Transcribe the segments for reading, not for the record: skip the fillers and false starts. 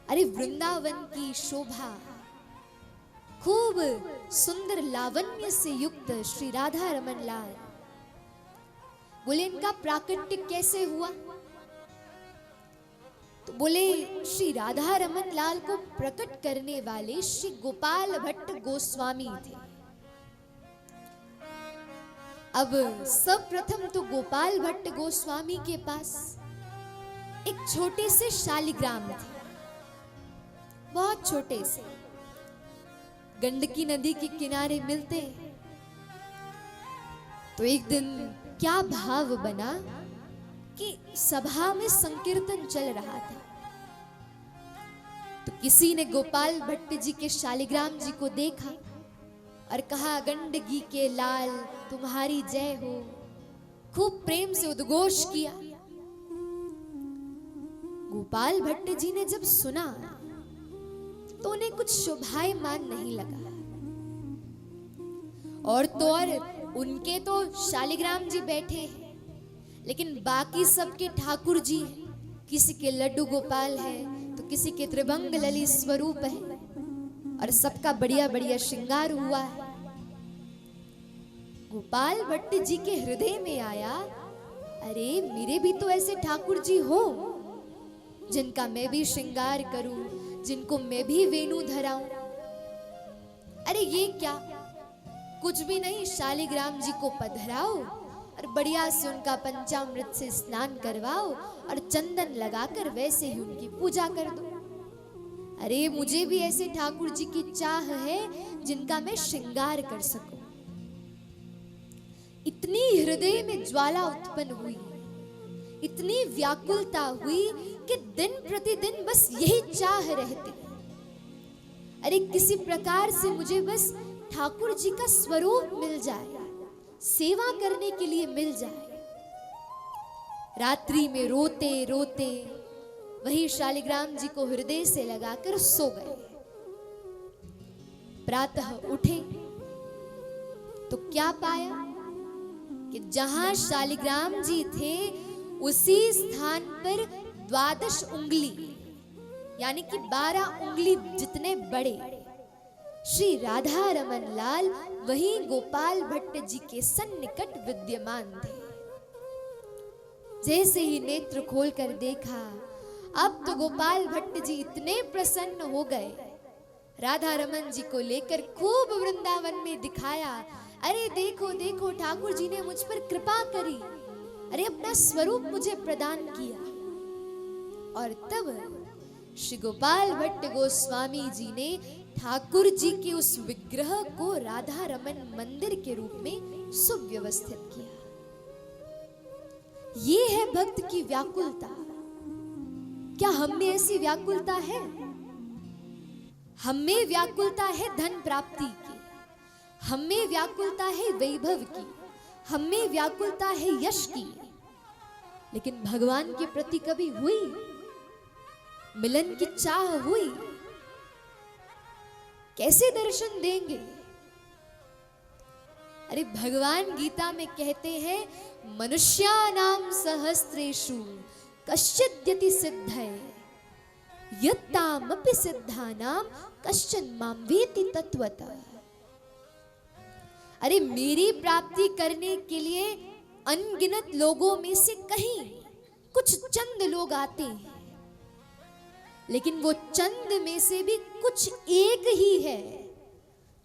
अरे वृंदावन की शोभा, खूब सुंदर लावण्य से युक्त श्री राधा रमन लाल, बोले इनका प्राकट्य कैसे हुआ? तो बोले श्री राधा रमन लाल को प्रकट करने वाले श्री गोपाल भट्ट गोस्वामी थे। अब सब प्रथम तो गोपाल भट्ट गोस्वामी के पास एक छोटे से शालिग्राम थे, बहुत छोटे से, गंडकी नदी के किनारे मिलते। तो एक दिन क्या भाव बना कि सभा में संकीर्तन चल रहा था, तो किसी ने गोपाल भट्ट जी के शालिग्राम जी को देखा और कहा, गंडकी के लाल तुम्हारी जय हो। खूब प्रेम से उद्घोष किया। गोपाल भट्ट जी ने जब सुना तो उन्हें कुछ शोभायमान नहीं लगा। और तो और उनके तो शालिग्राम जी बैठे हैं, लेकिन बाकी सबके ठाकुर जी हैं। किसी के लड्डू गोपाल है तो किसी के त्रिभंग ललित स्वरूप है, और सबका बढ़िया बढ़िया श्रृंगार हुआ है। गोपाल भट्ट जी के हृदय में आया, अरे मेरे भी तो ऐसे ठाकुर जी हो जिनका मैं भी श्रृंगार करूं, जिनको मैं भी वेणु धराऊं। अरे ये क्या, कुछ भी नहीं, शालिग्राम जी को पधराओ और बढ़िया से उनका पंचामृत से स्नान करवाओ और चंदन लगाकर वैसे ही उनकी पूजा कर दो। अरे मुझे भी ऐसे ठाकुर जी की चाह है जिनका मैं श्रृंगार कर सकूं। इतनी हृदय में ज्वाला उत्पन्न हुई, इतनी व्याकुलता हुई कि दिन प्रतिदिन बस यही चाह रहती, अरे किसी प्रकार से मुझे बस ठाकुर जी का स्वरूप मिल जाए, सेवा करने के लिए मिल जाए। रात्रि में रोते रोते वही शालिग्राम जी को हृदय से लगाकर सो गए। प्रातः उठे तो क्या पाया कि जहां शालिग्राम जी थे उसी स्थान पर 12 उंगली यानी कि 12 उंगली जितने बड़े श्री राधा रमन लाल वही गोपाल भट्ट जी के सन्निकट विद्यमान थे। जैसे ही नेत्र खोलकर देखा, अब तो गोपाल भट्ट जी इतने प्रसन्न हो गए, राधा रमन जी को लेकर खूब वृंदावन में दिखाया। अरे देखो देखो, ठाकुर जी ने मुझ पर कृपा करी, अरे अपना स्वरूप मुझे प्रदान किया। और तब श्री गोपाल भट्ट गोस्वामी जी ने ठाकुर जी के उस विग्रह को राधा रमन मंदिर के रूप में सुव्यवस्थित किया। ये है भक्त की व्याकुलता। क्या हम में ऐसी व्याकुलता है? हम में व्याकुलता है धन प्राप्ति की, हम में व्याकुलता है वैभव की, हम में व्याकुलता है यश की, लेकिन भगवान के प्रति कभी हुई? मिलन की चाह हुई? कैसे दर्शन देंगे? अरे भगवान गीता में कहते हैं, मनुष्यानाम सहस्रेषु कश्चिद्यति सिद्धये यत्तामपि सिद्धानाम कश्चन मां वेति तत्वतः। अरे मेरी प्राप्ति करने के लिए अनगिनत लोगों में से कहीं कुछ चंद लोग आते हैं, लेकिन वो चंद में से भी कुछ एक ही है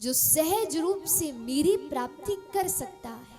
जो सहज रूप से मेरी प्राप्ति कर सकता है।